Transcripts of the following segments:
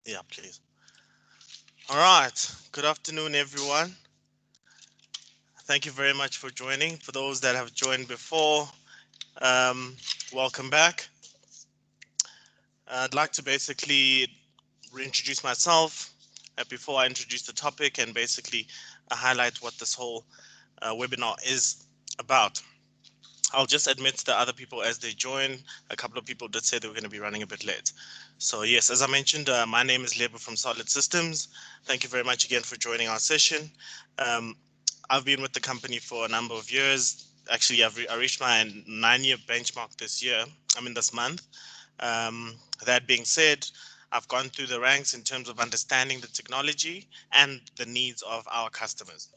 Yeah, please. All right. Good afternoon, everyone. Thank you very much for joining. For those that have joined before, um, welcome back. I'd like to basically reintroduce myself before I introduce the topic and basically highlight what this whole webinar is about. I'll just admit to the other people as they join. A couple of people did say they were going to be running a bit late. So yes, as I mentioned, my name is Lebo from Solid Systems. Thank you very much again for joining our session. Um, I've been with the company for a number of years. Actually, I reached my 9-year benchmark this year. I mean, this month. That being said, I've gone through the ranks in terms of understanding the technology and the needs of our customers.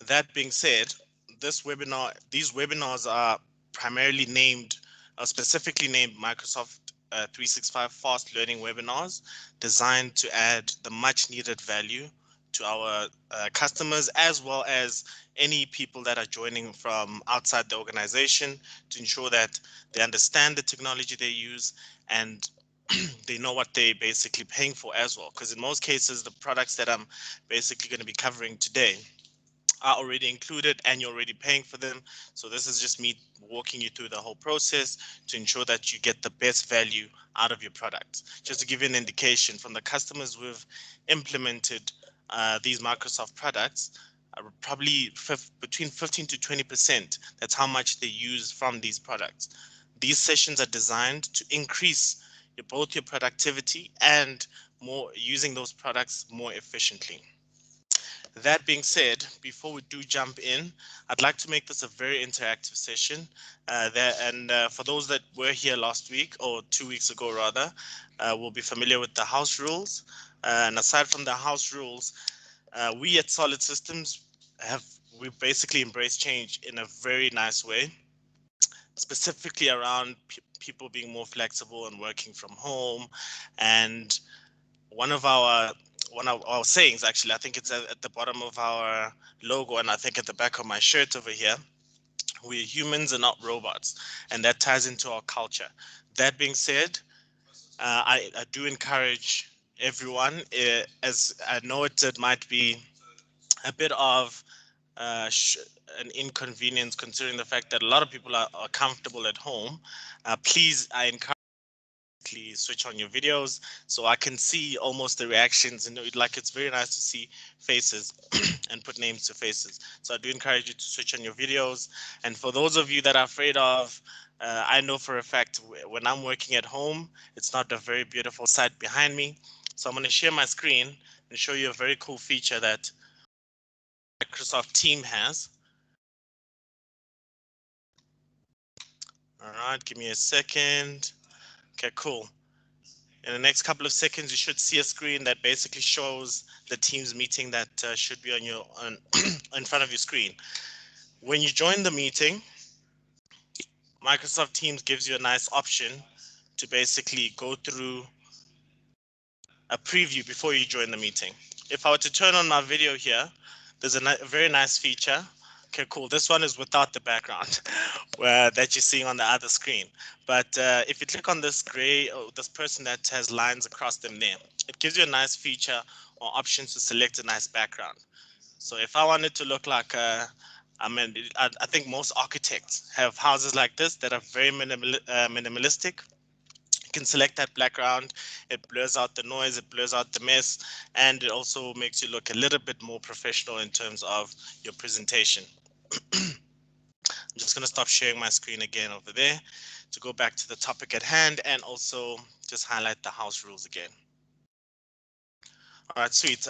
That being said, these webinars are primarily named, specifically named Microsoft 365 Fast Learning Webinars, designed to add the much needed value to our customers, as well as any people that are joining from outside the organization, to ensure that they understand the technology they use and they know what they're basically paying for as well. Because in most cases, the products that I'm basically going to be covering today are already included and you're already paying for them. So this is just me walking you through the whole process to ensure that you get the best value out of your product. Just to give you an indication from the customers we've implemented these Microsoft products, probably between 15 to 20%. That's how much they use from these products. These sessions are designed to increase both your productivity and more using those products more efficiently. That being said, before we do jump in, I'd like to make this a very interactive session. For those that were here last week or 2 weeks ago, rather, will be familiar with the house rules. And aside from the house rules, we at Solid Systems we basically embraced change in a very nice way, specifically around people being more flexible and working from home. And one of our sayings, actually, I think it's at the bottom of our logo, and I think at the back of my shirt over here, we're humans and not robots, and that ties into our culture. That being said, I do encourage everyone, as I know it might be a bit of an inconvenience considering the fact that a lot of people are comfortable at home. Please, I encourage switch on your videos so I can see almost the reactions, and like it's very nice to see faces and put names to faces. So I do encourage you to switch on your videos. And for those of you that are afraid of, I know for a fact when I'm working at home, it's not a very beautiful sight behind me. So I'm going to share my screen and show you a very cool feature that Microsoft Team has. All right, give me a second. Okay, cool. In the next couple of seconds, you should see a screen that basically shows the Teams meeting that should be in front of your screen. When you join the meeting, Microsoft Teams gives you a nice option to basically go through a preview before you join the meeting. If I were to turn on my video here, there's a very nice feature. Okay, cool. This one is without the background that you're seeing on the other screen. But if you click on this gray, this person that has lines across them there, it gives you a nice feature or option to select a nice background. So if I wanted to look like, I think most architects have houses like this that are very minimalistic. You can select that background, it blurs out the noise, it blurs out the mess, and it also makes you look a little bit more professional in terms of your presentation. I'm just going to stop sharing my screen again over there to go back to the topic at hand and also just highlight the house rules again. All right, sweet.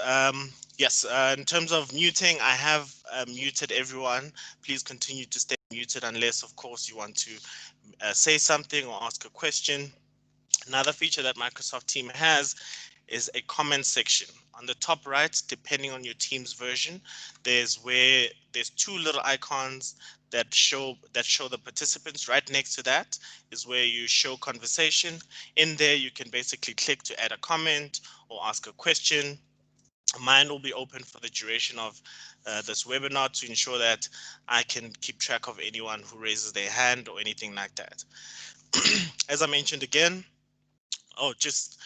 Yes, in terms of muting, I have muted everyone. Please continue to stay muted unless, of course, you want to say something or ask a question. Another feature that Microsoft Teams has is a comment section. On the top right, depending on your Teams version, there's two little icons that show the participants. Right next to that is where you show conversation. In there, you can basically click to add a comment or ask a question. Mine will be open for the duration of this webinar to ensure that I can keep track of anyone who raises their hand or anything like that. As I mentioned again, Oh, just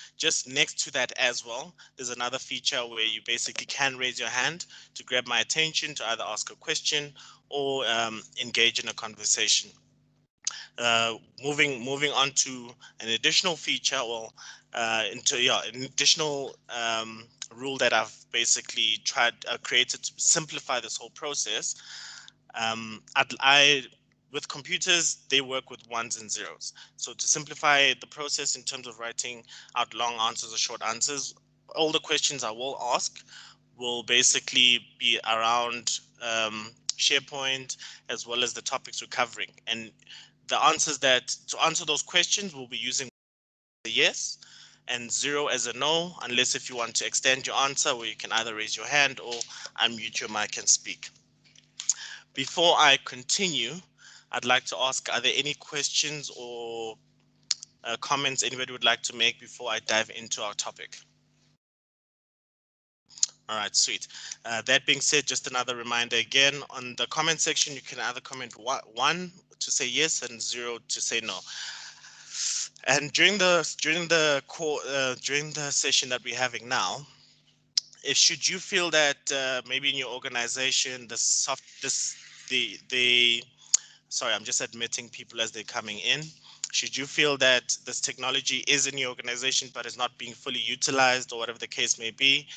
next to that as well, there's another feature where you basically can raise your hand to grab my attention to either ask a question or engage in a conversation. Uh, moving on to an additional feature, well, into an additional rule that I've basically tried created to simplify this whole process. I with computers, they work with ones and zeros. So to simplify the process in terms of writing out long answers or short answers, all the questions I will ask will basically be around SharePoint as well as the topics we're covering. And the answers that to answer those questions, we'll be using a yes and zero as a no, unless if you want to extend your answer, where you can either raise your hand or unmute your mic and speak. Before I continue, I'd like to ask, are there any questions or comments anybody would like to make before I dive into our topic? All right, sweet. That being said, just another reminder again, on the comment section, you can either comment one to say yes and zero to say no. And during the session that we're having now, if should you feel that maybe in your organization the sorry, I'm just admitting people as they're coming in. Should you feel that this technology is in your organization but is not being fully utilized, or whatever the case may be,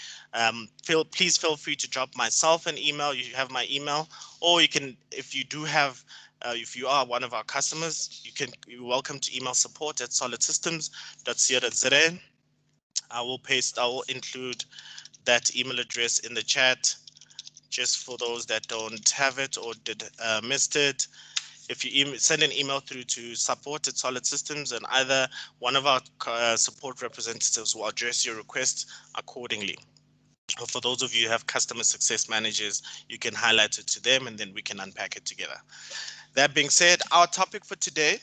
please feel free to drop myself an email. You have my email, or you can, if you do have, if you are one of our customers, you're welcome to email support@solidsystems.co.za. I will include that email address in the chat just for those that don't have it or missed it. If you send an email through to support@solidsystems, and either one of our support representatives will address your request accordingly. Or for those of you who have customer success managers, you can highlight it to them and then we can unpack it together. That being said, our topic for today,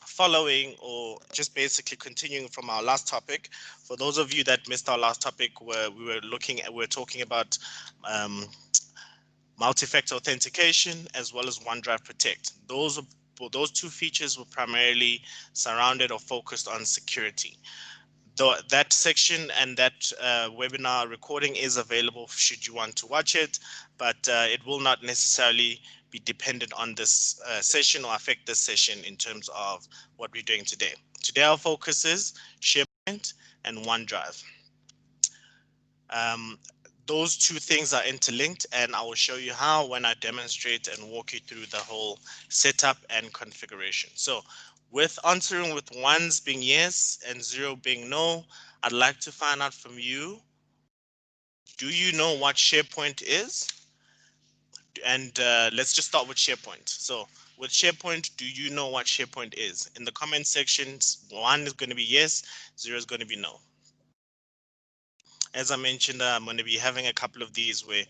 following or just basically continuing from our last topic, for those of you that missed our last topic, where we're talking about multi-factor authentication as well as OneDrive Protect. Those two features were primarily surrounded or focused on security. That section and that webinar recording is available should you want to watch it, but it will not necessarily be dependent on this session or affect this session in terms of what we're doing today. Today our focus is SharePoint and OneDrive. Those two things are interlinked, and I will show you how when I demonstrate and walk you through the whole setup and configuration. So with answering with ones being yes and zero being no, I'd like to find out from you, do you know what SharePoint is? And let's just start with SharePoint. So with SharePoint, do you know what SharePoint is? In the comment sections, one is going to be yes, zero is going to be no. As I mentioned, I'm going to be having a couple of these where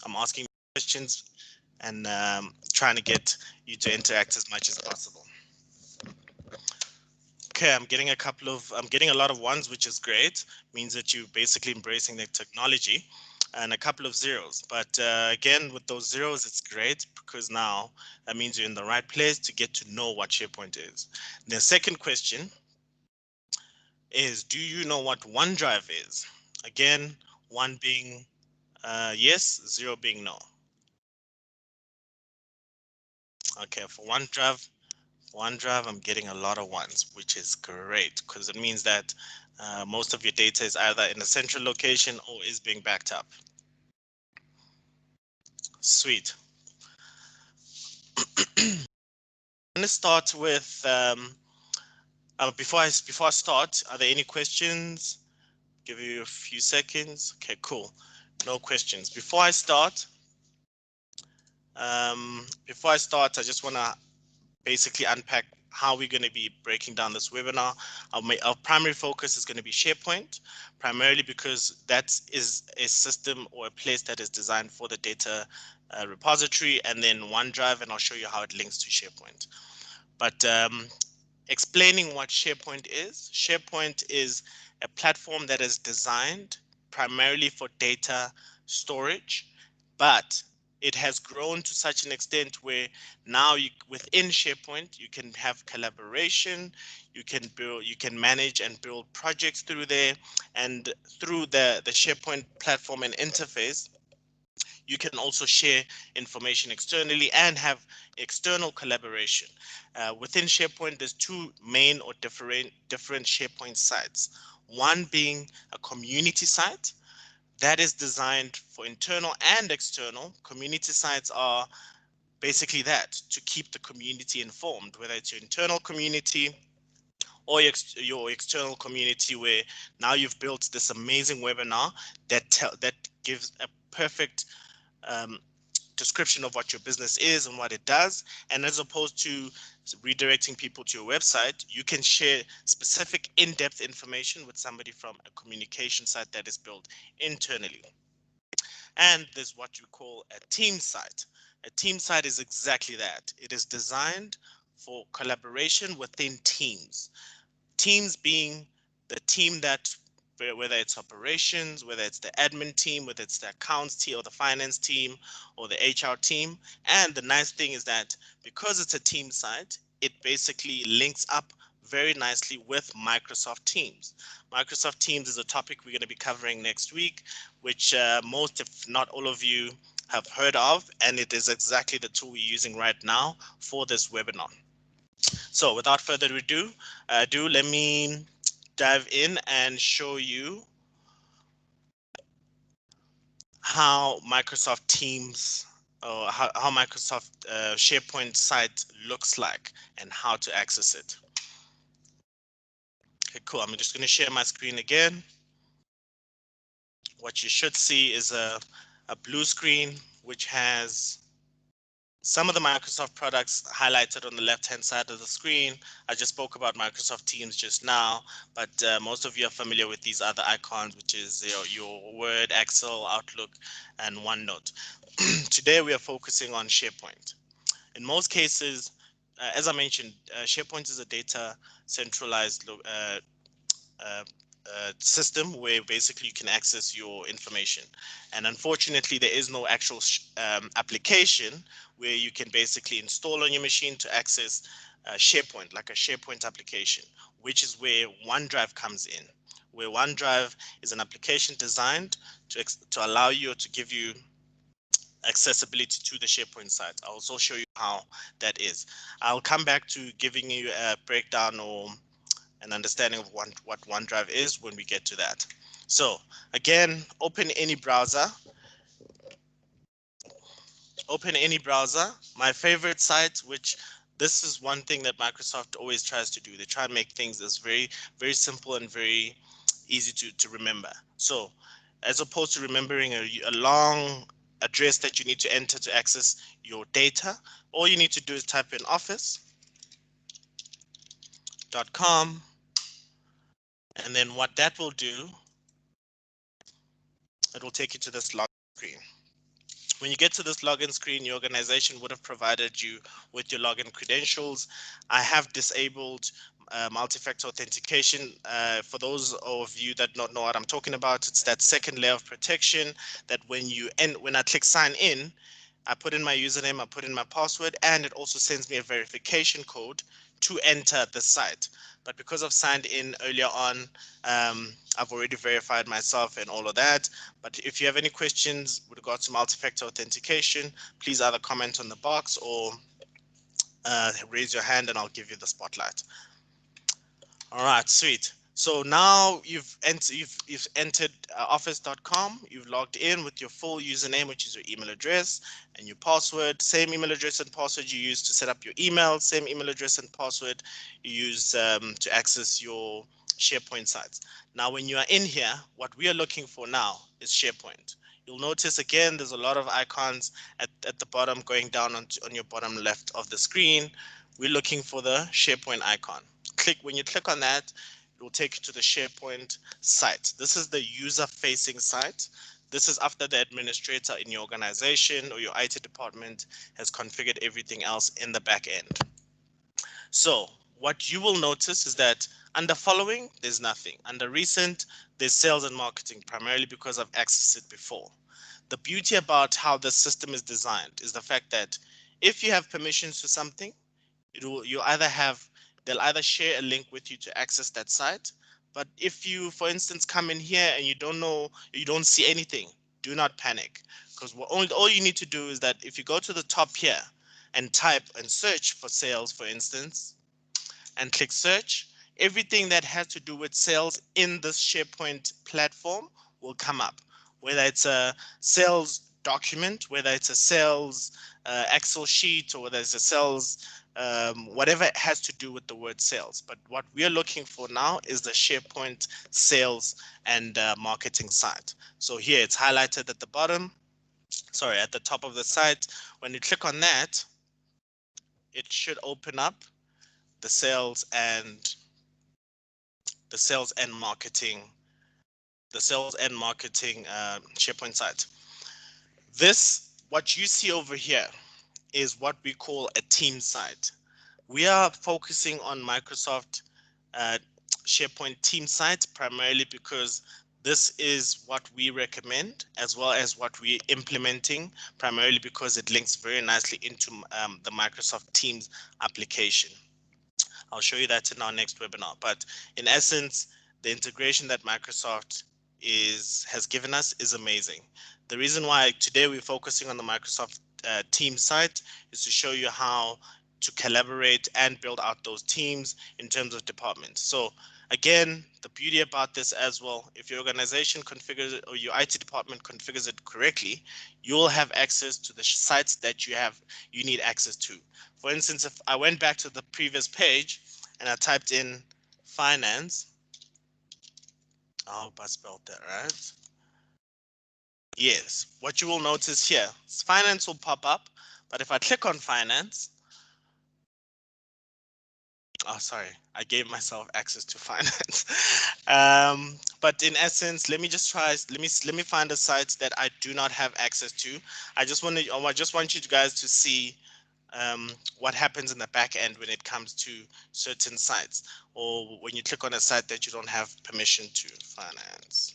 I'm asking questions and trying to get you to interact as much as possible. Okay, I'm getting a lot of ones, which is great. Means that you're basically embracing the technology, and a couple of zeros. But again, with those zeros, it's great because now that means you're in the right place to get to know what SharePoint is. The second question is, do you know what OneDrive is? Again, one being yes, zero being no. Okay, for OneDrive, I'm getting a lot of ones, which is great because it means that most of your data is either in a central location or is being backed up. Sweet. I'm gonna start with before I start, are there any questions? Give you a few seconds. Okay, cool. No questions. Before I start, I just want to basically unpack how we're going to be breaking down this webinar. Our primary focus is going to be SharePoint, primarily because that is a system or a place that is designed for the data repository, and then OneDrive, and I'll show you how it links to SharePoint. But explaining what SharePoint is a platform that is designed primarily for data storage, but it has grown to such an extent where now within SharePoint, you can have collaboration, you can manage and build projects through there, and through the SharePoint platform and interface, you can also share information externally and have external collaboration. Within SharePoint, there's two main or different SharePoint sites. One being a community site that is designed for internal and external. Community sites are basically that, to keep the community informed, whether it's your internal community or your external community, where now you've built this amazing webinar that gives a perfect um, description of what your business is and what it does. And as opposed to redirecting people to your website, you can share specific in-depth information with somebody from a communication site that is built internally. And there's what you call a team site. A team site is exactly that. It is designed for collaboration within teams. Teams being the team that, whether it's operations, whether it's the admin team, whether it's the accounts team or the finance team or the HR team. And the nice thing is that because it's a team site, it basically links up very nicely with Microsoft Teams. Microsoft Teams is a topic we're going to be covering next week, which most, if not all of you, have heard of, and it is exactly the tool we're using right now for this webinar. So without further ado, let me dive in and show you how Microsoft Teams or how Microsoft SharePoint site looks like and how to access it. Okay, cool. I'm just going to share my screen again. What you should see is a blue screen which has some of the Microsoft products highlighted on the left-hand side of the screen. I just spoke about Microsoft Teams just now, but most of you are familiar with these other icons, which is your Word, Excel, Outlook, and OneNote. Today, we are focusing on SharePoint. In most cases, as I mentioned, SharePoint is a data centralized system where basically you can access your information. And unfortunately, there is no actual application where you can basically install on your machine to access SharePoint, like a SharePoint application, which is where OneDrive comes in, where OneDrive is an application designed to allow you or to give you accessibility to the SharePoint site. I'll also show you how that is. I'll come back to giving you a breakdown or an understanding of what OneDrive is when we get to that. So again, open any browser. My favorite site, which this is one thing that Microsoft always tries to do. They try to make things as very simple and very easy to remember. So as opposed to remembering a long address that you need to enter to access your data, all you need to do is type in office.com, and then what that will do, it will take you to this login screen. When you get to this login screen, your organization would have provided you with your login credentials. I have disabled multi-factor authentication. For those of you that don't know what I'm talking about, it's that second layer of protection that when I click sign in, I put in my username, I put in my password, and it also sends me a verification code to enter the site. But because I've signed in earlier on, I've already verified myself and all of that. But if you have any questions with regards to multi-factor authentication, please either comment on the box or raise your hand and I'll give you the spotlight. All right, sweet. So now you've entered office.com. You've logged in with your full username, which is your email address, and your password. Same email address and password you use to set up your email. Same email address and password you use to access your SharePoint sites. Now, when you are in here, what we are looking for now is SharePoint. You'll notice again, there's a lot of icons at the bottom going down on your bottom left of the screen. We're looking for the SharePoint icon. When you click on that, it will take you to the SharePoint site. This is the user-facing site. This is after the administrator in your organization or your IT department has configured everything else in the back end. So what you will notice is that under following, there's nothing. Under recent, there's sales and marketing, primarily because I've accessed it before. The beauty about how the system is designed is the fact that if you have permissions to something, they'll either share a link with you to access that site. But if you, for instance, come in here and you don't know, you don't see anything, do not panic, because all you need to do is that if you go to the top here and type and search for sales, for instance, and click search, everything that has to do with sales in this SharePoint platform will come up, whether it's a sales document, whether it's a sales Excel sheet, or whether it's a sales whatever it has to do with the word sales. But what we are looking for now is the SharePoint sales and marketing site. So here it's highlighted at the bottom, sorry, at the top of the site. When you click on that, it should open up the sales and marketing, SharePoint site. What you see over here is what we call a team site. We are focusing on Microsoft uh, SharePoint team site primarily because this is what we recommend, as well as what we're implementing, primarily because it links very nicely into the Microsoft Teams application. I'll show you that in our next webinar. But in essence, the integration that Microsoft has given us is amazing. The reason why today we're focusing on the Microsoft team site is to show you how to collaborate and build out those teams in terms of departments. So again, the beauty about this as well, if your organization configures it or your IT department configures it correctly, you'll have access to the sites that you need access to. For instance, if I went back to the previous page and I typed in finance, I hope I spelled that right. Yes, what you will notice here, finance will pop up, but if I click on finance, oh, sorry, I gave myself access to finance. But in essence, let me find a site that I do not have access to. I just want you guys to see what happens in the back end when it comes to certain sites, or when you click on a site that you don't have permission to. Finance.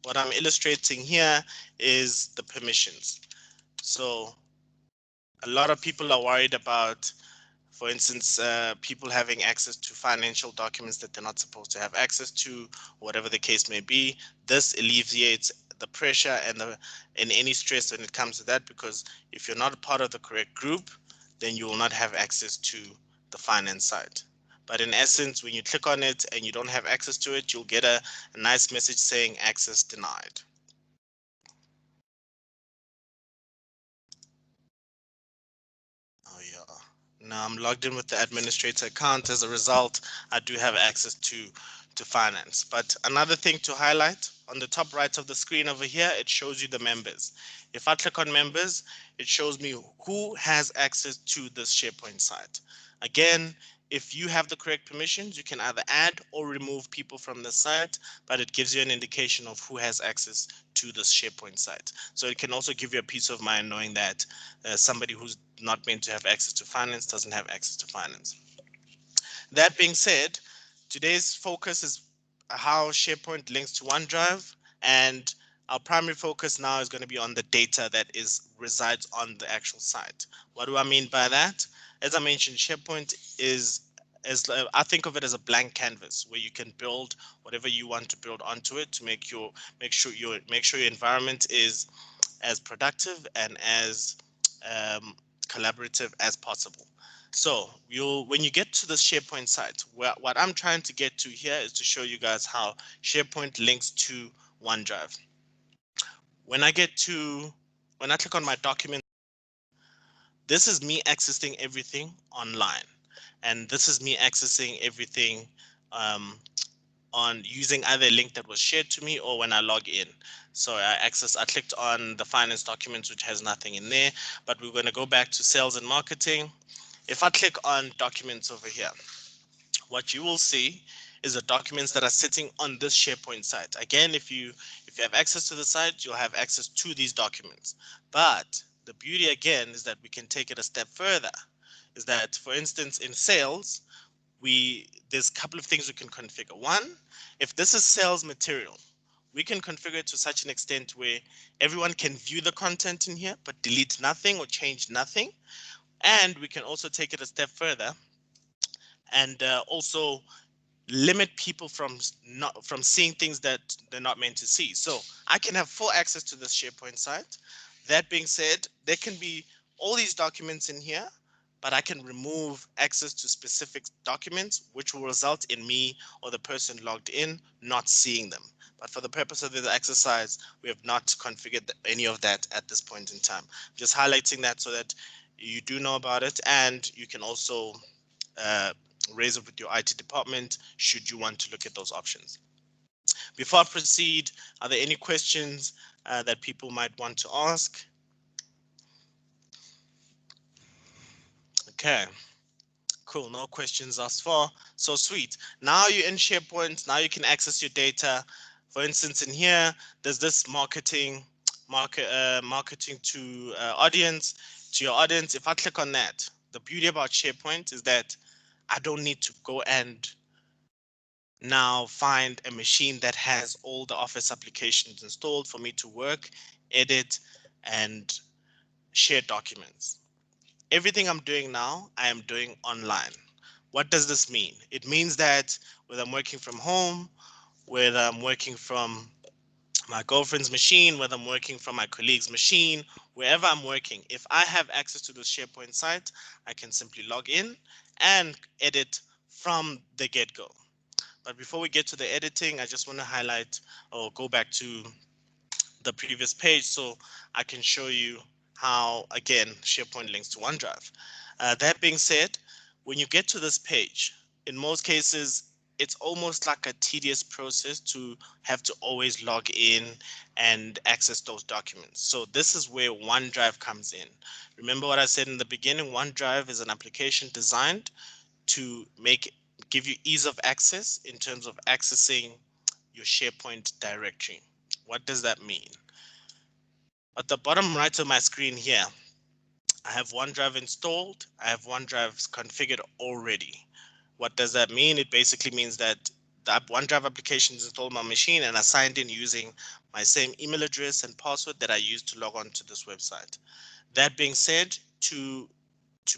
What I'm illustrating here is the permissions. So a lot of people are worried about, for instance, people having access to financial documents that they're not supposed to have access to, whatever the case may be. This alleviates the pressure and any stress when it comes to that, because if you're not a part of the correct group, then you will not have access to the finance side. But in essence, when you click on it and you don't have access to it, you'll get a nice message saying access denied. Oh yeah. Now I'm logged in with the administrator account. As a result, I do have access to finance. But another thing to highlight, on the top right of the screen over here, it shows you the members. If I click on members, it shows me who has access to this SharePoint site. Again, if you have the correct permissions, you can either add or remove people from the site, but it gives you an indication of who has access to this SharePoint site. So it can also give you a peace of mind knowing that somebody who's not meant to have access to finance doesn't have access to finance. That being said, today's focus is how SharePoint links to OneDrive, and our primary focus now is going to be on the data that resides on the actual site. What do I mean by that? As I mentioned, SharePoint I think of it as a blank canvas where you can build whatever you want to build onto it to make sure your environment is as productive and as collaborative as possible. So when you get to the SharePoint site, what I'm trying to get to here is to show you guys how SharePoint links to OneDrive. When I click on my document, this is me accessing everything online, and this is me accessing everything on using either a link that was shared to me or when I log in. So I clicked on the finance documents, which has nothing in there, but we're going to go back to sales and marketing. If I click on documents over here, what you will see is the documents that are sitting on this SharePoint site. Again, if you have access to the site, you'll have access to these documents. But the beauty again is that we can take it a step further. Is that, for instance, in sales, there's a couple of things we can configure. One, if this is sales material, we can configure it to such an extent where everyone can view the content in here, but delete nothing or change nothing. And we can also take it a step further and also limit people from not from seeing things that they're not meant to see. So I can have full access to this SharePoint site. That being said, there can be all these documents in here, but I can remove access to specific documents, which will result in me or the person logged in not seeing them. But for the purpose of this exercise, we have not configured any of that at this point in time. Just highlighting that so that you do know about it, and you can also uh, raise it with your IT department should you want to look at those options. Before I proceed, are there any questions that people might want to ask? Okay, cool. No questions thus far. So sweet. Now you're in SharePoint. Now you can access your data. For instance, in here, there's this marketing to audience, to your audience. If I click on that, the beauty about SharePoint is that I don't need to go and now find a machine that has all the Office applications installed for me to work, edit, and share documents. Everything I'm doing now, I am doing online. What does this mean? It means that whether I'm working from home, whether I'm working from my girlfriend's machine, whether I'm working from my colleague's machine, wherever I'm working, if I have access to the SharePoint site, I can simply log in and edit from the get-go. But before we get to the editing, I just want to highlight or go back to the previous page so I can show you how, again, SharePoint links to OneDrive. That being said, when you get to this page, in most cases, it's almost like a tedious process to have to always log in and access those documents. So this is where OneDrive comes in. Remember what I said in the beginning, OneDrive is an application designed to give you ease of access in terms of accessing your SharePoint directory. What does that mean? At the bottom right of my screen here, I have OneDrive installed. I have OneDrive configured already. What does that mean? It basically means that the OneDrive application is installed on my machine and I signed in using my same email address and password that I used to log on to this website. That being said, to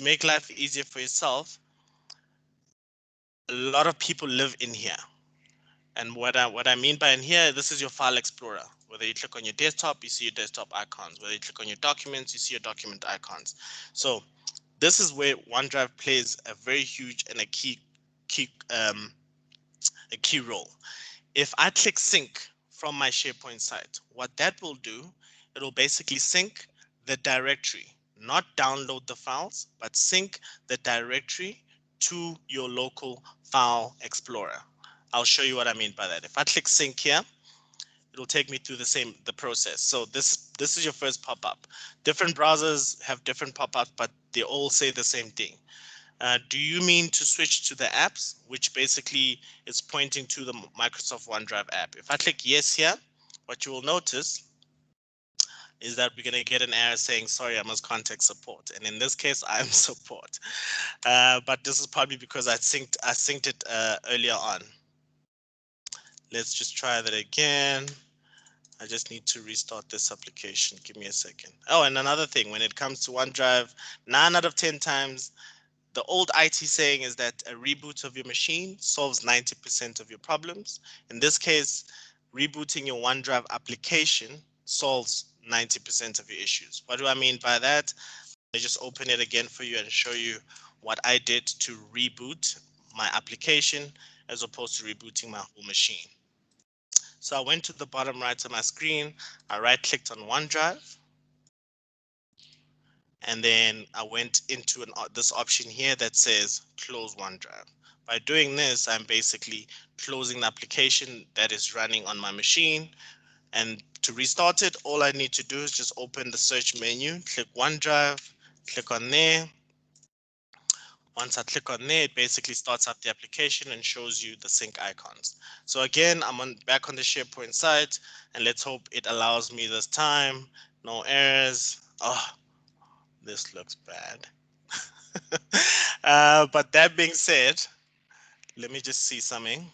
make life easier for yourself, a lot of people live in here. And what I mean by in here, this is your file explorer. Whether you click on your desktop, you see your desktop icons. Whether you click on your documents, you see your document icons. So this is where OneDrive plays a very huge and key a key role. If I click sync from my SharePoint site, what that will do, it'll basically sync the directory, not download the files, but sync the directory to your local file explorer. I'll show you what I mean by that. If I click sync here, it'll take me through the process. So this is your first pop-up. Different browsers have different pop-ups, but they all say the same thing. Do you mean to switch to the apps, which basically is pointing to the Microsoft OneDrive app? If I click yes here, what you will notice is that we're going to get an error saying, sorry, I must contact support. And in this case, I'm support. But this is probably because I synced it earlier on. Let's just try that again. I just need to restart this application. Give me a second. Oh, and another thing, when it comes to OneDrive, 9 out of 10 times, the old IT saying is that a reboot of your machine solves 90% of your problems. In this case, rebooting your OneDrive application solves 90% of your issues. What do I mean by that? I just open it again for you and show you what I did to reboot my application as opposed to rebooting my whole machine. So I went to the bottom right of my screen, I right clicked on OneDrive, and then I went into this option here that says close OneDrive. By doing this, I'm basically closing the application that is running on my machine. And to restart it, all I need to do is just open the search menu, click OneDrive, click on there. Once I click on there, it basically starts up the application and shows you the sync icons. So again, I'm back on the SharePoint site, and let's hope it allows me this time. No errors. Oh, this looks bad. But that being said, let me just see something.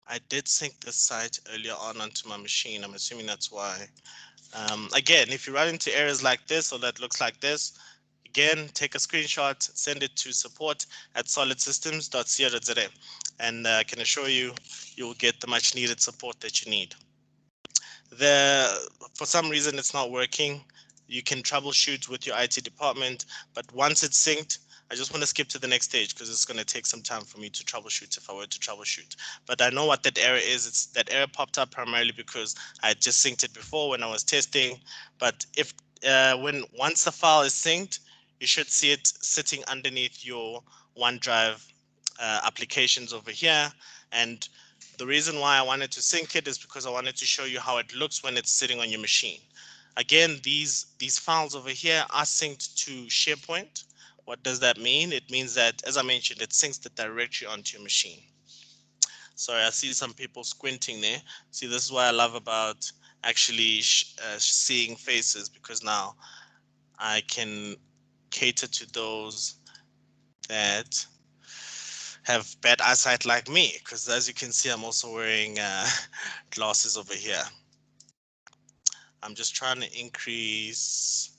I did sync this site earlier on onto my machine. I'm assuming that's why. Again, if you run into errors like this or that looks like this, again, take a screenshot, send it to support@solidsystems.co.za, and I can assure you, you'll get the much needed support that you need. For some reason it's not working. You can troubleshoot with your IT department, but once it's synced, I just want to skip to the next stage because it's going to take some time for me to troubleshoot if I were to troubleshoot. But I know what that error is. It's that error popped up primarily because I had just synced it before when I was testing. But if once the file is synced, you should see it sitting underneath your OneDrive applications over here. And the reason why I wanted to sync it is because I wanted to show you how it looks when it's sitting on your machine. Again, these files over here are synced to SharePoint. What does that mean? It means that, as I mentioned, it syncs the directory onto your machine. Sorry, I see some people squinting there. See, this is what I love about actually seeing faces, because now I can cater to those that have bad eyesight like me, because as you can see, I'm also wearing glasses over here. I'm just trying to increase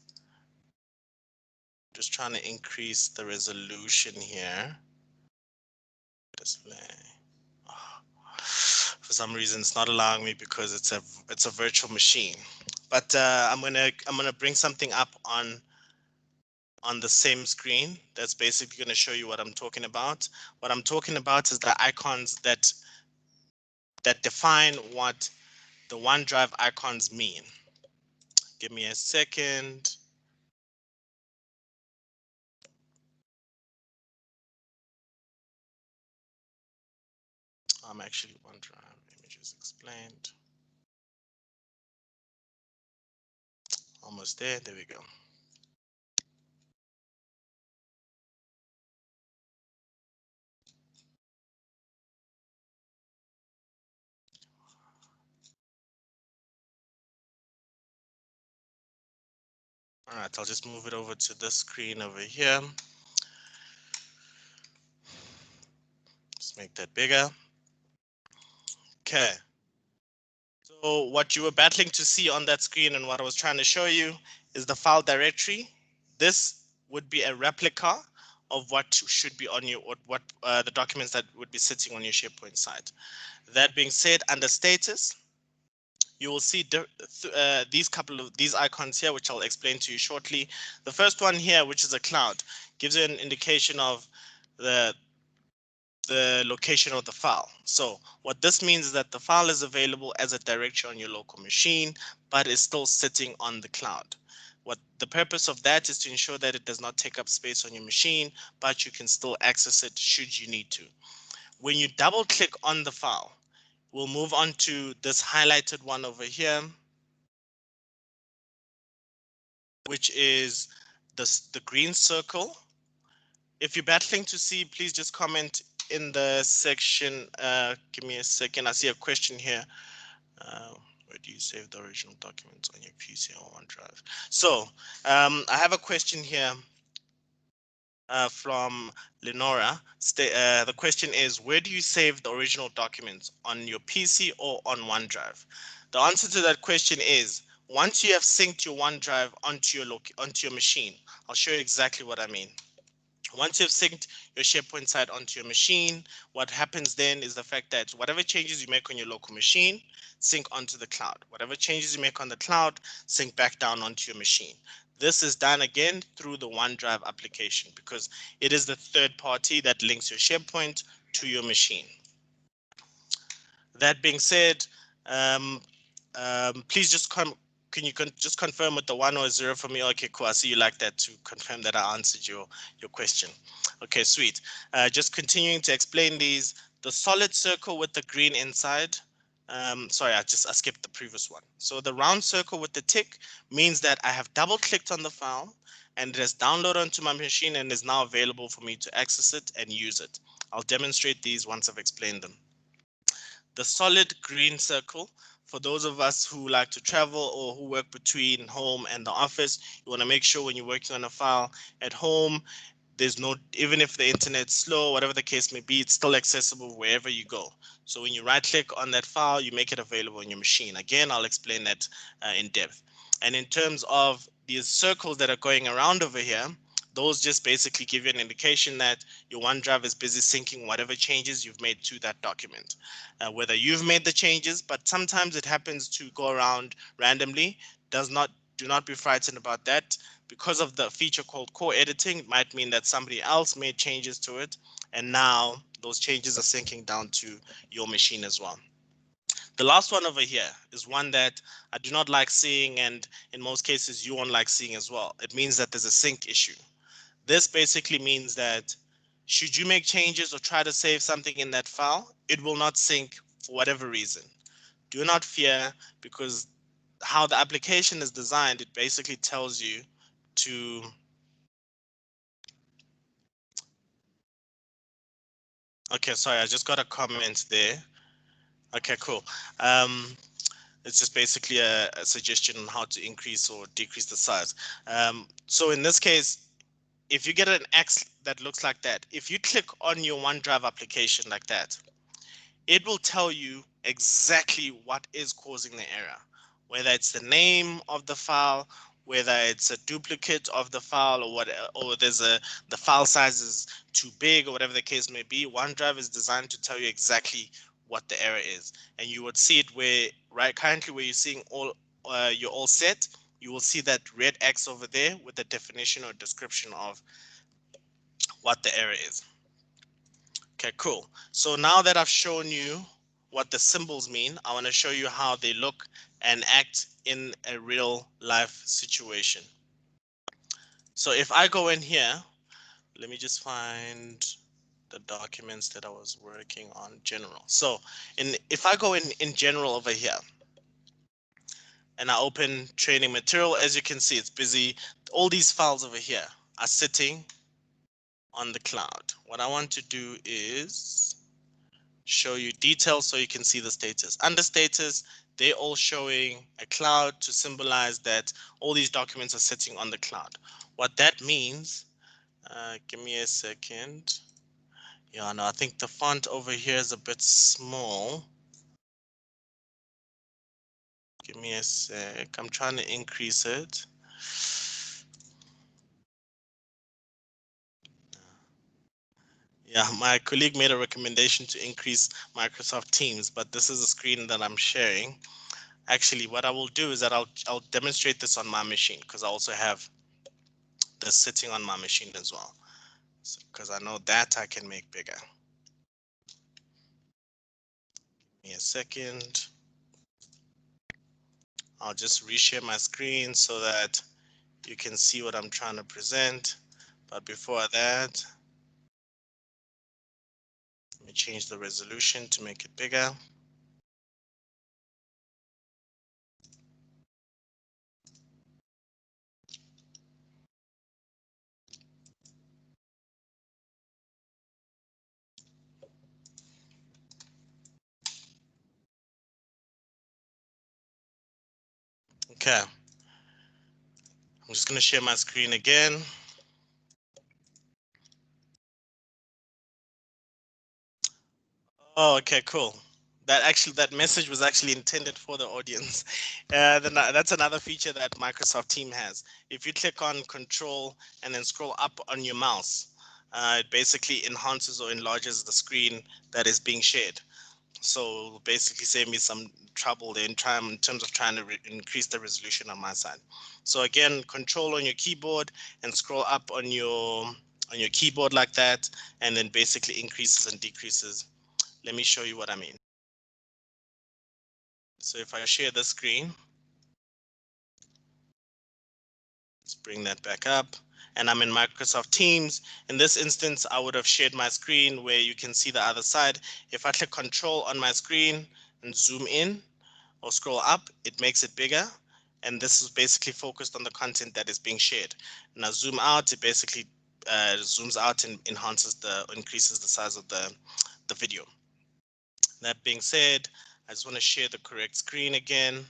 the resolution here. Display. Oh, for some reason it's not allowing me because it's a virtual machine. But I'm gonna bring something up on the same screen that's basically going to show you what I'm talking about. What I'm talking about is the icons that define what the OneDrive icons mean. Give me a second. I'm actually OneDrive images explained. Almost there. There we go. All right, I'll just move it over to this screen over here. Just make that bigger. Okay. So what you were battling to see on that screen and what I was trying to show you is the file directory. This would be a replica of what should be on your, what the documents that would be sitting on your SharePoint site. That being said, under status, you will see these icons here, which I'll explain to you shortly. The first one here, which is a cloud, gives you an indication of the location of the file. So what this means is that the file is available as a directory on your local machine, but is still sitting on the cloud. What the purpose of that is to ensure that it does not take up space on your machine, but you can still access it should you need to. When you double click on the file, we'll move on to this highlighted one over here, which is the green circle. If you're battling to see, please just comment in the section. Give me a second. I see a question here. Where do you save the original documents on your PC or OneDrive? So I have a question here from Lenora. The question is, where do you save the original documents, on your PC or on OneDrive? The answer to that question is, once you have synced your OneDrive onto your machine, I'll show you exactly what I mean. Once you've synced your SharePoint site onto your machine, what happens then is the fact that whatever changes you make on your local machine, sync onto the cloud. Whatever changes you make on the cloud, sync back down onto your machine. This is done again through the OneDrive application because it is the third party that links your SharePoint to your machine. That being said, please just can you just confirm with the 1 or 0 for me? Okay, cool. I see you like that to confirm that I answered your question. Okay, sweet. Just continuing to explain these. The solid circle with the green inside. Sorry, I skipped the previous one. So the round circle with the tick means that I have double clicked on the file and it has downloaded onto my machine and is now available for me to access it and use it. I'll demonstrate these once I've explained them. The solid green circle, for those of us who like to travel or who work between home and the office, you want to make sure when you're working on a file at home, there's no, even if the internet's slow, whatever the case may be, it's still accessible wherever you go. So when you right click on that file, you make it available on your machine. Again, I'll explain that in depth. And in terms of these circles that are going around over here, those just basically give you an indication that your OneDrive is busy syncing whatever changes you've made to that document. Whether you've made the changes, but sometimes it happens to go around randomly, do not be frightened about that. Because of the feature called core editing, it might mean that somebody else made changes to it, and now those changes are syncing down to your machine as well. The last one over here is one that I do not like seeing, and in most cases you won't like seeing as well. It means that there's a sync issue. This basically means that should you make changes or try to save something in that file, it will not sync for whatever reason. Do not fear, because how the application is designed, it basically tells you to, okay, sorry, I just got a comment there. Okay, cool. It's just basically a suggestion on how to increase or decrease the size. So in this case, if you get an X that looks like that, if you click on your OneDrive application like that, it will tell you exactly what is causing the error, whether it's the name of the file, whether it's a duplicate of the file, or what, or the file size is too big, or whatever the case may be. OneDrive is designed to tell you exactly what the error is, and you would see it where right currently where you're seeing all you're all set. You will see that red X over there with the definition or description of what the error is. Okay, cool. So now that I've shown you what the symbols mean, I want to show you how they look and act in a real life situation. So if I go in here, let me just find the documents that I was working on, general. So if I go in general over here and I open training material, as you can see, it's busy. All these files over here are sitting on the cloud. What I want to do is show you details so you can see the status. Under status, they're all showing a cloud to symbolize that all these documents are sitting on the cloud. What that means, give me a second. Yeah, no, I think the font over here is a bit small. Give me a sec. I'm trying to increase it. Yeah, my colleague made a recommendation to increase Microsoft Teams, but this is a screen that I'm sharing. Actually, what I will do is that I'll demonstrate this on my machine, because I also have this sitting on my machine as well. Because I know that I can make bigger. Give me a second. I'll just reshare my screen so that you can see what I'm trying to present. But before that, let me change the resolution to make it bigger. Okay, I'm just going to share my screen again. Oh, okay, cool. That message was actually intended for the audience. That's another feature that Microsoft Team has. If you click on Control and then scroll up on your mouse, it basically enhances or enlarges the screen that is being shared. So basically save me some trouble in terms of trying to increase the resolution on my side. So again, Control on your keyboard and scroll up on your keyboard like that, and then basically increases and decreases. Let me show you what I mean. So if I share the screen, let's bring that back up, and I'm in Microsoft Teams. In this instance, I would have shared my screen where you can see the other side. If I click Control on my screen and zoom in or scroll up, it makes it bigger. And this is basically focused on the content that is being shared. Now zoom out, it basically zooms out and increases the size of the video. That being said, I just want to share the correct screen again.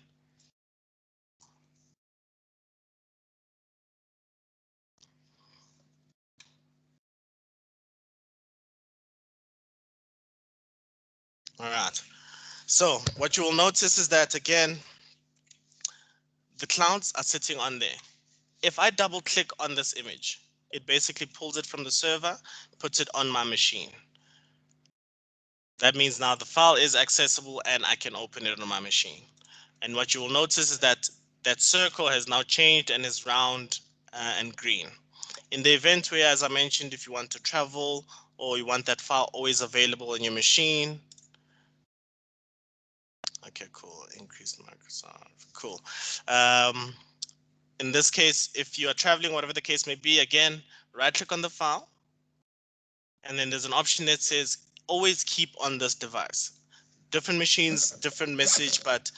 All right. So what you will notice is that again, the clouds are sitting on there. If I double click on this image, it basically pulls it from the server, puts it on my machine. That means now the file is accessible and I can open it on my machine. And what you will notice is that that circle has now changed and is round and green. In the event where, as I mentioned, if you want to travel or you want that file always available on your machine. Okay, cool. Increase Microsoft. Cool. Um, in this case, if you are traveling, whatever the case may be, again, right click on the file. And then there's an option that says always keep on this device. Different machines, different message, but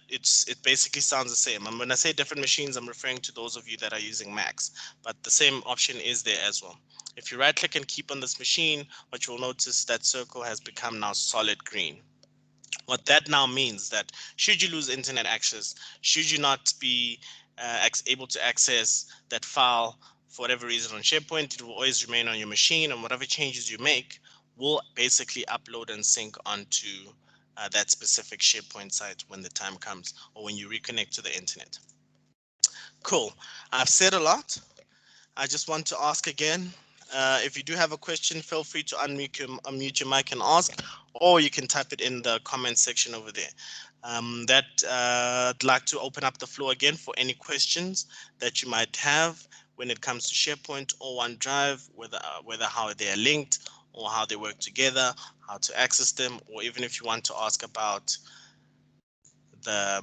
it basically sounds the same. And when I say different machines, I'm referring to those of you that are using Macs, but the same option is there as well. If you right click and keep on this machine, what you'll notice that circle has become now solid green. What that now means that should you lose internet access, should you not be able to access that file for whatever reason on SharePoint, it will always remain on your machine, and whatever changes you make will basically upload and sync onto that specific SharePoint site when the time comes or when you reconnect to the internet. Cool. I've said a lot. I just want to ask again, if you do have a question, feel free to unmute your mic and ask, or you can type it in the comment section over there. I'd like to open up the floor again for any questions that you might have when it comes to SharePoint or OneDrive, whether how they are linked or how they work together, how to access them, or even if you want to ask about the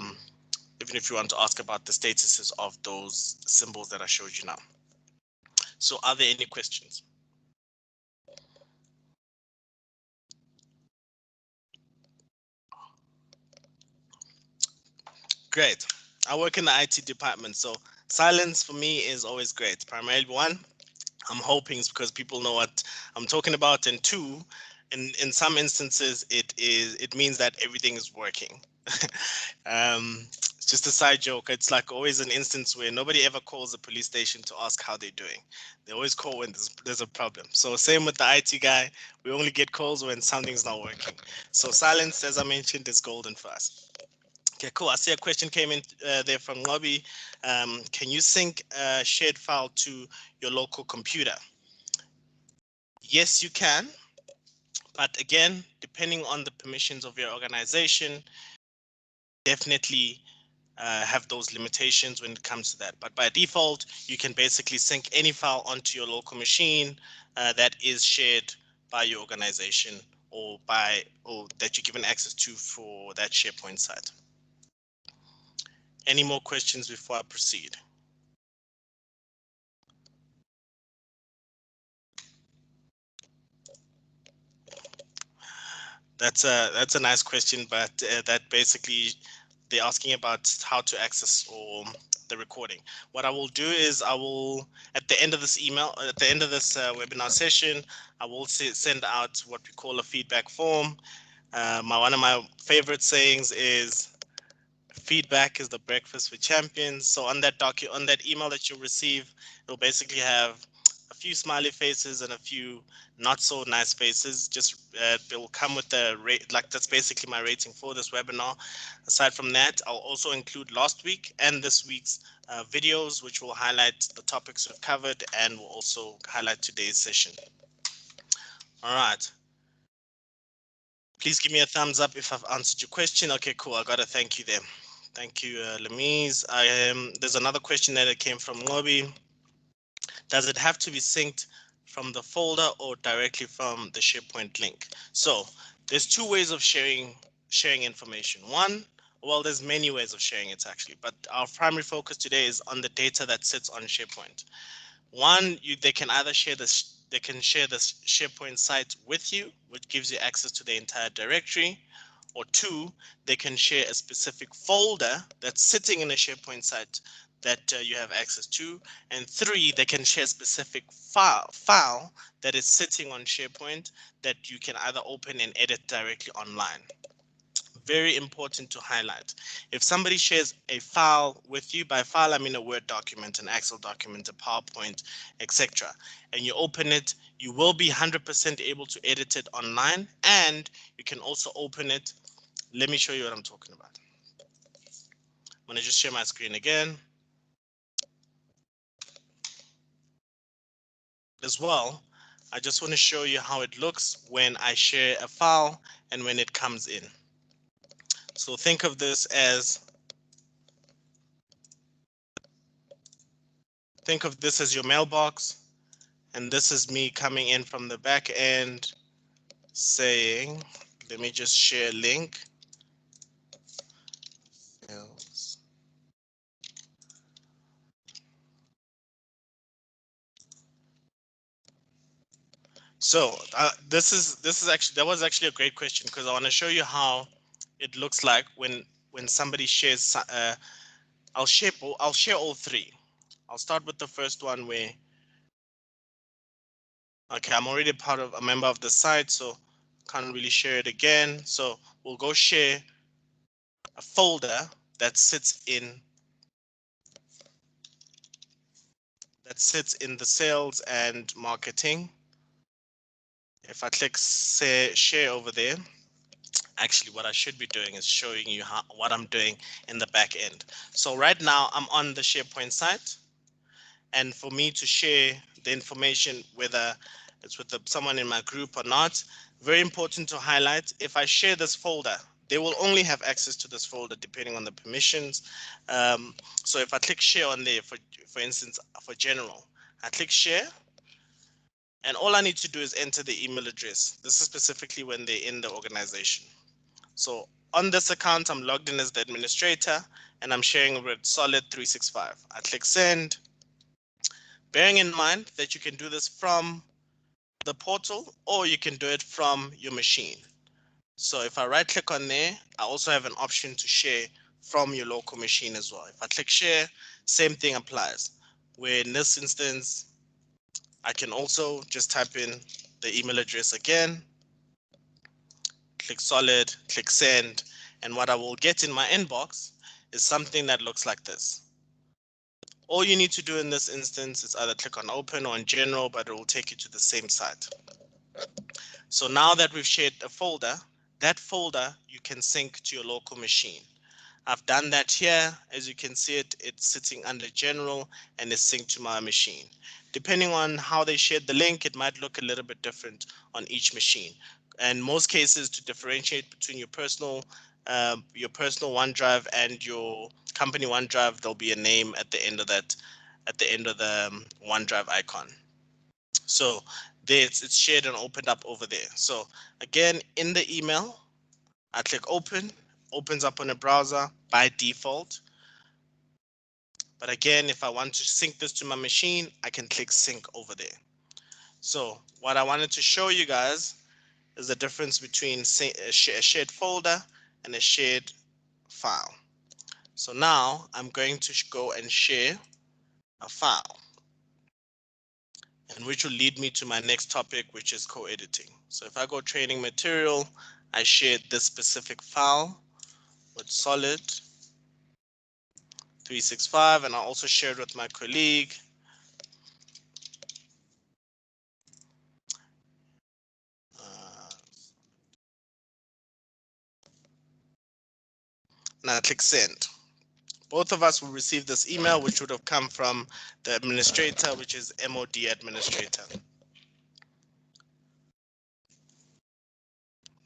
even if you want to ask about the statuses of those symbols that I showed you now. So are there any questions? Great. I work in the IT department, so silence for me is always great. Primarily, one, I'm hoping it's because people know what I'm talking about, and two, in some instances, it means that everything is working. It's just a side joke. It's like always an instance where nobody ever calls the police station to ask how they're doing. They always call when there's a problem. So same with the IT guy. We only get calls when something's not working. So silence, as I mentioned, is golden for us. Okay, cool. I see a question came in there from Lobby. Can you sync a shared file to your local computer? Yes, you can. But again, depending on the permissions of your organization, definitely have those limitations when it comes to that. But by default, you can basically sync any file onto your local machine that is shared by your organization or that you're given access to for that SharePoint site. Any more questions before I proceed? That's a nice question, but that basically they're asking about how to access or the recording. What I will do is I will at the end of this webinar session, I will send out what we call a feedback form. One of my favorite sayings is feedback is the breakfast for champions. So on that email that you'll receive, it'll basically have a few smiley faces and a few not so nice faces. Just it will come with the rate, like that's basically my rating for this webinar. Aside from that, I'll also include last week and this week's videos, which will highlight the topics we've covered and will also highlight today's session. All right. Please give me a thumbs up if I've answered your question. Okay, cool. I got to thank you there. Thank you, Lemise. There's another question that came from Lobby. Does it have to be synced from the folder or directly from the SharePoint link? So there's two ways of sharing information. One, well, there's many ways of sharing it actually, but our primary focus today is on the data that sits on SharePoint. One, they can either share this, they can share this SharePoint site with you, which gives you access to the entire directory. Or two, they can share a specific folder that's sitting in a SharePoint site that you have access to. And three, they can share a specific file that is sitting on SharePoint that you can either open and edit directly online. very important to highlight. If somebody shares a file with you, by file I mean a Word document, an Excel document, a PowerPoint, etc., and you open it, you will be 100% able to edit it online, and you can also open it. Let me show you what I'm talking about. I'm going to just share my screen again. As well, I just want to show you how it looks when I share a file and when it comes in. So think of this as your mailbox, and this is me coming in from the back end saying, let me just share link. So this is actually, that was actually a great question, because I want to show you how it looks like when somebody shares. I'll share all three. I'll start with the first one where, okay, I'm already a member of the site, so can't really share it again. So we'll go share a folder that sits in the sales and marketing. If I click say share over there, actually what I should be doing is showing you what I'm doing in the back end. So right now I'm on the SharePoint site, and for me to share the information, whether it's with someone in my group or not, very important to highlight, if I share this folder, they will only have access to this folder depending on the permissions. So if I click share on there, for instance, for general, I click share, and all I need to do is enter the email address. This is specifically when they're in the organization. So on this account, I'm logged in as the administrator, and I'm sharing with Solid 365. I click send, bearing in mind that you can do this from the portal or you can do it from your machine. So if I right click on there, I also have an option to share from your local machine as well. If I click share, same thing applies. Where in this instance, I can also just type in the email address again, click solid, click send, and what I will get in my inbox is something that looks like this. All you need to do in this instance is either click on open or in general, but it will take you to the same site. So now that we've shared a folder, that folder you can sync to your local machine. I've done that here. As you can see it's sitting under general and is synced to my machine. Depending on how they shared the link, it might look a little bit different on each machine. And most cases, to differentiate between your personal OneDrive and your company OneDrive, there'll be a name at the end of that, at the end of the OneDrive icon. So there it's shared and opened up over there. So again, in the email, I click open, opens up on a browser by default. But again, if I want to sync this to my machine, I can click sync over there. So what I wanted to show you guys is the difference between a shared folder and a shared file. So now I'm going to go and share a file, and which will lead me to my next topic, which is co-editing. So if I go training material, I shared this specific file with Solid 365, and I also shared with my colleague. And I click send. Both of us will receive this email, which would have come from the administrator, which is MOD administrator.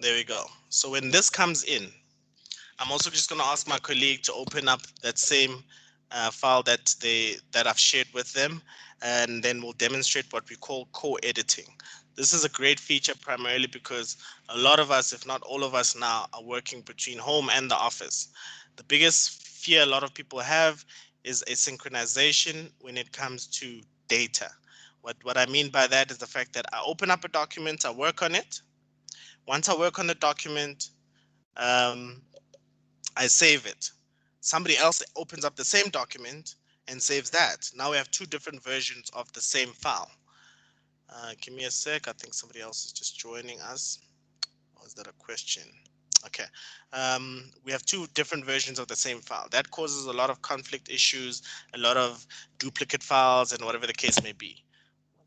There we go. So when this comes in, I'm also just going to ask my colleague to open up that same file that I've shared with them, and then we'll demonstrate what we call co-editing. This is a great feature primarily because a lot of us, if not all of us now, are working between home and the office. The biggest fear a lot of people have is a synchronization when it comes to data. What I mean by that is the fact that I open up a document, I work on it. Once I work on the document, I save it. Somebody else opens up the same document and saves that. Now we have two different versions of the same file. Give me a sec. I think somebody else is just joining us. Or is that a question? Okay, we have two different versions of the same file. That causes a lot of conflict issues, a lot of duplicate files, and whatever the case may be.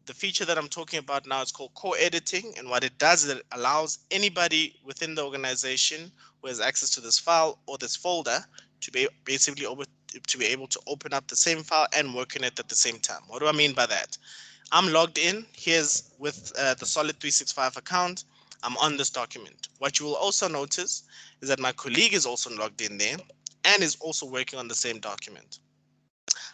The feature that I'm talking about now is called co-editing, and what it does is it allows anybody within the organization who has access to this file or this folder to be basically to be able to open up the same file and work in it at the same time. What do I mean by that? I'm logged in. Here's with the Solid 365 account. I'm on this document. What you will also notice is that my colleague is also logged in there and is also working on the same document.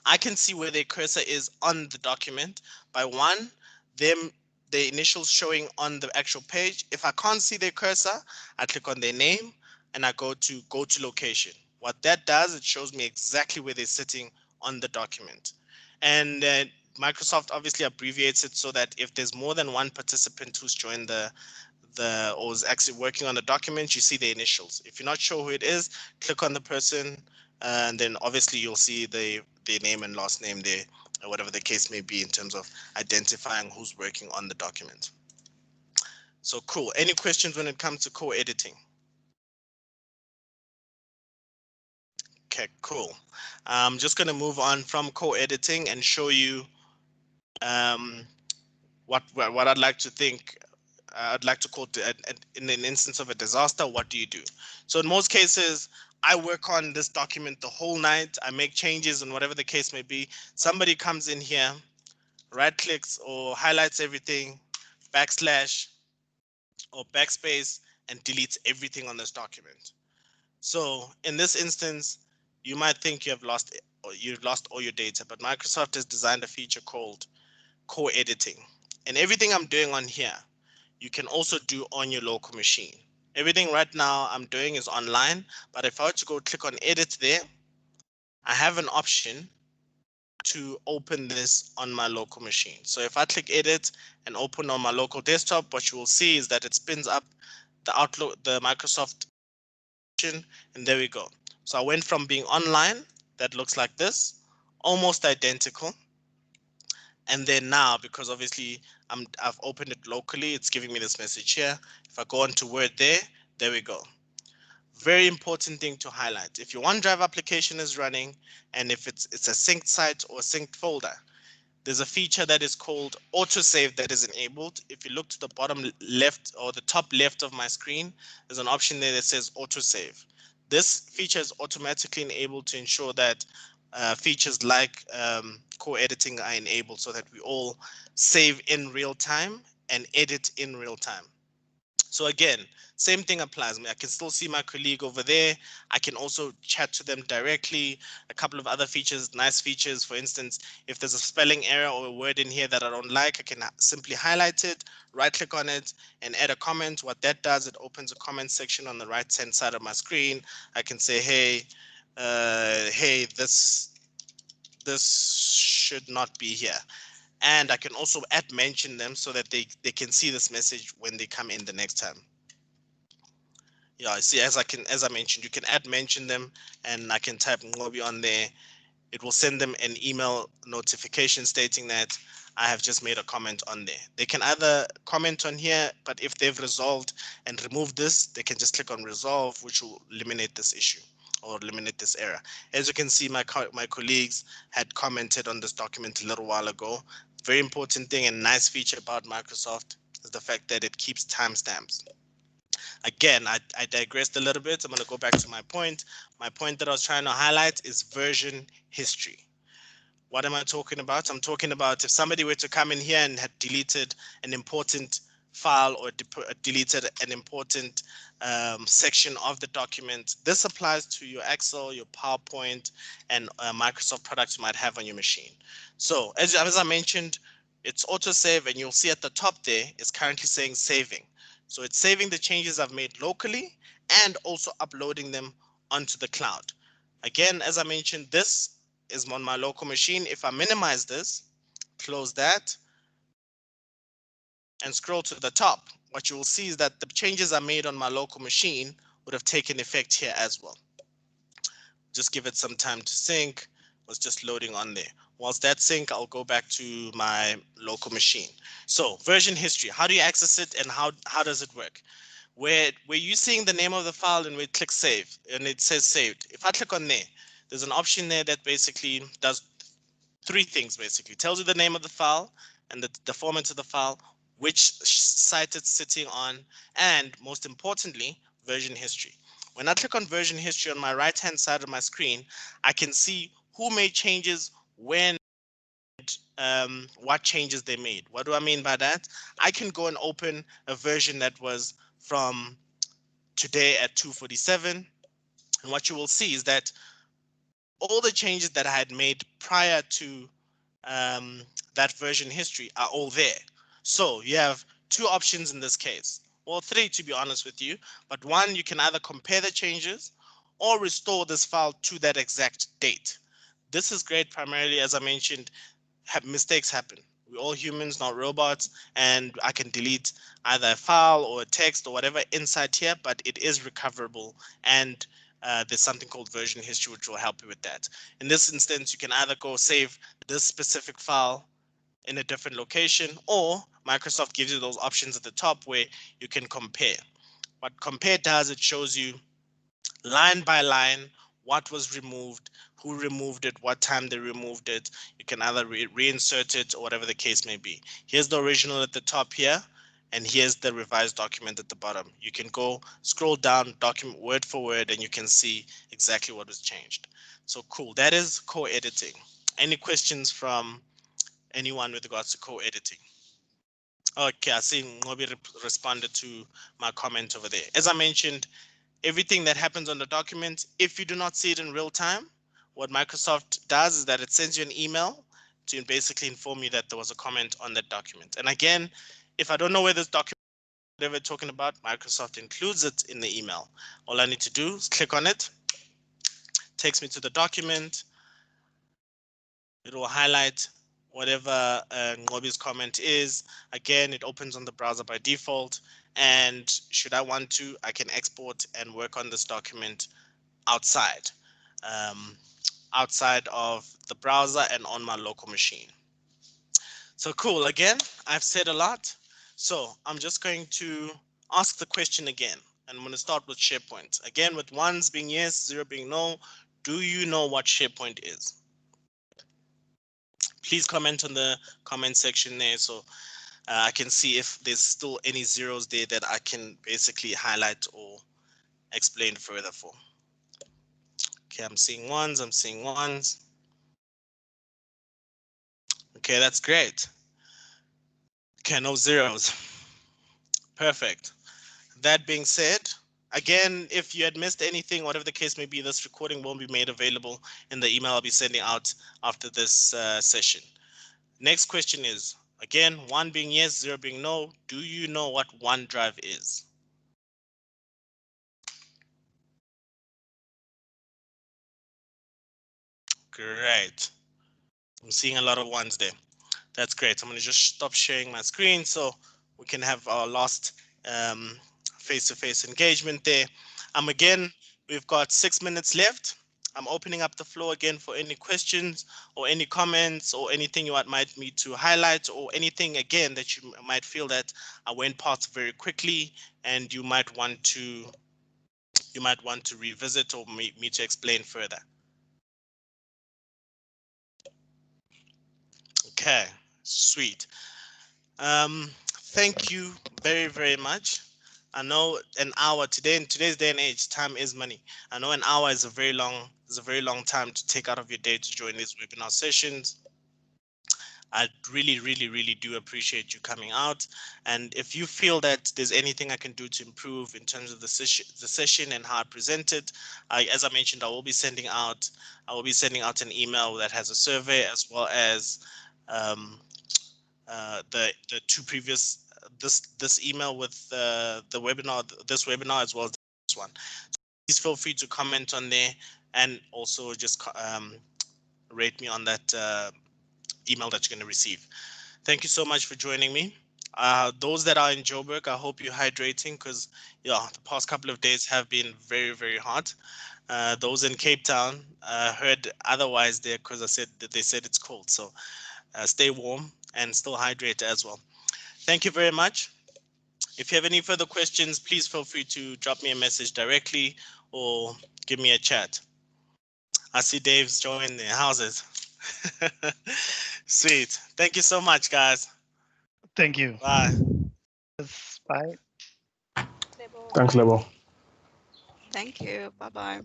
I can see where their cursor is on the document by one, them the initials showing on the actual page. If I can't see their cursor, I click on their name and I go to location. What that does, it shows me exactly where they're sitting on the document. And Microsoft obviously abbreviates it so that if there's more than one participant who's joined the or is actually working on the document, you see the initials. If you're not sure who it is, click on the person, and then obviously you'll see the name and last name there, or whatever the case may be in terms of identifying who's working on the document. So cool. Any questions when it comes to co-editing? Okay, cool. I'm just going to move on from co-editing and show you um, what I'd like to think. I'd like to call in an instance of a disaster, what do you do? So in most cases, I work on this document the whole night. I make changes and whatever the case may be. Somebody comes in here, right clicks or highlights everything, backslash or backspace, and deletes everything on this document. So in this instance, you might think you've lost all your data, but Microsoft has designed a feature called co-editing. And everything I'm doing on here, you can also do on your local machine. Everything right now I'm doing is online, but if I were to go click on edit there, I have an option to open this on my local machine. So if I click edit and open on my local desktop, what you will see is that it spins up the Outlook, the Microsoft, and there we go. So I went from being online, that looks like this, almost identical. And then now, because obviously I've opened it locally, it's giving me this message here. If I go on to Word there we go. Very important thing to highlight. If your OneDrive application is running, and if it's a synced site or a synced folder, there's a feature that is called autosave that is enabled. If you look to the bottom left or the top left of my screen, there's an option there that says autosave. This feature is automatically enabled to ensure that features like co-editing are enabled so that we all save in real time and edit in real time. So again, same thing applies. I can still see my colleague over there. I can also chat to them directly. A couple of other features, nice features. For instance, if there's a spelling error or a word in here that I don't like, I can simply highlight it, right click on it, and add a comment. What that does, it opens a comment section on the right hand side of my screen. I can say, hey, this should not be here. And I can also mention them so that they can see this message when they come in the next time. Yeah, see, as I mentioned, you can mention them, and I can type Ngobi on there. It will send them an email notification stating that I have just made a comment on there. They can either comment on here, but if they've resolved and removed this, they can just click on resolve, which will eliminate this issue or eliminate this error. As you can see, my colleagues had commented on this document a little while ago. Very important thing and nice feature about Microsoft is the fact that it keeps timestamps. Again, I digressed a little bit. I'm going to go back to my point. My point that I was trying to highlight is version history. What am I talking about? I'm talking about if somebody were to come in here and had deleted an important file or deleted an important section of the document. This applies to your Excel, your PowerPoint, and Microsoft products you might have on your machine. So as I mentioned, it's autosave, and you'll see at the top there, it's currently saying saving. So it's saving the changes I've made locally and also uploading them onto the cloud. Again, as I mentioned, this is on my local machine. If I minimize this, close that, and scroll to the top, what you will see is that the changes I made on my local machine would have taken effect here as well. Just give it some time to sync. Was just loading on there. Whilst that sync, I'll go back to my local machine. So version history, how do you access it and how does it work? where you're seeing the name of the file and we click save and it says saved. If I click on there, there's an option there that basically does three things. Basically tells you the name of the file and the format of the file, which site it's sitting on, and most importantly, version history. When I click on version history on my right hand side of my screen, I can see who made changes, when, what changes they made. What do I mean by that? I can go and open a version that was from today at 2:47, and what you will see is that all the changes that I had made prior to um, that version history are all there. So you have two options in this case. Well, three to be honest with you, but one, you can either compare the changes or restore this file to that exact date. This is great primarily, as I mentioned, mistakes happen. We're all humans, not robots, and I can delete either a file or a text or whatever inside here, but it is recoverable, and there's something called version history which will help you with that. In this instance, you can either go save this specific file in a different location, or Microsoft gives you those options at the top where you can compare. What compare does, it shows you line by line what was removed, who removed it, what time they removed it. You can either reinsert it or whatever the case may be. Here's the original at the top here, and here's the revised document at the bottom. You can go scroll down document word for word and you can see exactly what was changed. So cool. That is co-editing. Any questions from anyone with regards to co-editing? Okay, I see Ngobi responded to my comment over there. As I mentioned, everything that happens on the document, if you do not see it in real time, what Microsoft does is that it sends you an email to basically inform you that there was a comment on that document. And again, if I don't know where this document, whatever we're talking about, Microsoft includes it in the email. All I need to do is click on it, takes me to the document. It will highlight whatever Ngobi's comment is. Again, it opens on the browser by default. And should I want to, I can export and work on this document outside outside of the browser and on my local machine. So cool. Again, I've said a lot, so I'm just going to ask the question again, and I'm going to start with SharePoint again, with ones being yes, zero being no. Do you know what SharePoint is? Please comment on the comment section there, so I can see if there's still any zeros there that I can basically highlight or explain further for. Okay, I'm seeing ones, I'm seeing ones. Okay, that's great. Okay, no zeros. Perfect. That being said, again, if you had missed anything, whatever the case may be, this recording won't be made available in the email I'll be sending out after this session. Next question is, again, one being yes, zero being no. Do you know what OneDrive is? Great. I'm seeing a lot of ones there. That's great. I'm going to just stop sharing my screen so we can have our last face-to-face engagement there. Again, we've got 6 minutes left. I'm opening up the floor again for any questions or any comments or anything you might need to highlight, or anything again that you might feel that I went past very quickly and you might want to revisit or me to explain further. Okay, sweet. Thank you very, very much. I know an hour today, in today's day and age, time is money. I know an hour is a very long time to take out of your day to join these webinar sessions. I really, really, really do appreciate you coming out. And if you feel that there's anything I can do to improve in terms of the session and how I present it, as I mentioned, I will be sending out an email that has a survey, as well as the two previous this email with the webinar, this webinar, as well as this one. Please feel free to comment on there, and also just rate me on that email that you're going to receive. Thank you so much for joining me. Those that are in Joburg, I hope you're hydrating, because yeah, the past couple of days have been very, very hot. Those in Cape Town heard otherwise there, because they said it's cold. So stay warm and still hydrate as well. Thank you very much. If you have any further questions, please feel free to drop me a message directly or give me a chat. I see Dave's joined there. How's it? Sweet. Thank you so much, guys. Thank you. Bye. Yes, bye. Lebo. Thanks, Lebo. Thank you. Bye bye.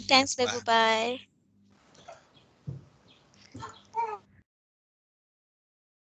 Thanks, Lebu. Bye.